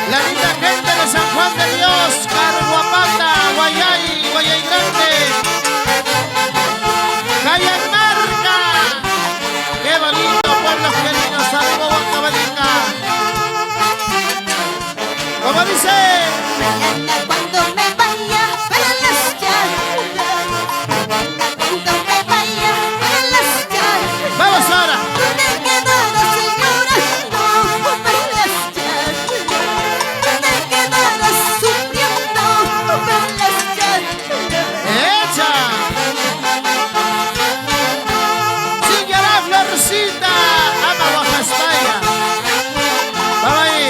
La linda gente de San Juan de Dios, Carhuapata, Guayay, Guayay Grande, Cayamarca. ¡Qué bonito, pueblos queridos! ¡Arriba, Huancavelica! ¿Cómo dice? Mañana cuando me vaya para las llaves, cuando me vaya para las llaves, ¡Vamos ahora! no te quedarás llorando por las llaves, no te quedarás sufriendo por las llaves. ¡Echa! ¡Sigue a la Florcita! ¡Ama Guajastaya! ¡Vamos ahí!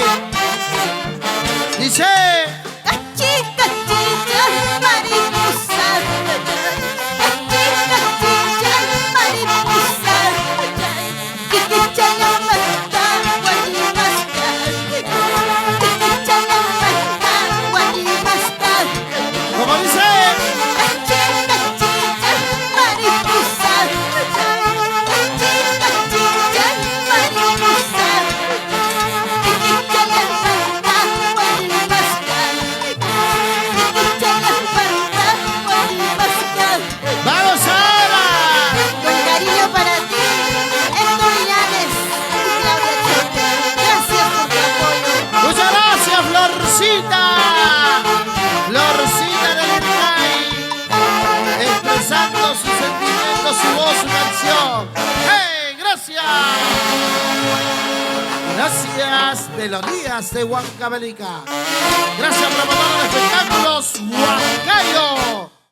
Dice... Cachica, chicha, mariposa, cachica, chicha, mariposa, kikicha la mata, guayimasta, kikicha la mata, guayimasta. ¿Cómo dice? Cachica, chicha, mariposa, cachica, chicha, mariposa, kikicha la mata, guayimasta. ¡Vamos ahora! Con cariño para ti, Héctor Llanes, Claudia Chete. Gracias por tu apoyo. ¡Muchas gracias, Florcita! Florcita del Uruguay, expresando sus sentimientos, su voz, su canción. ¡Hey! ¡Gracias! Gracias de los días de Huancavelica. Gracias, promotor de espectáculos, Huancayo.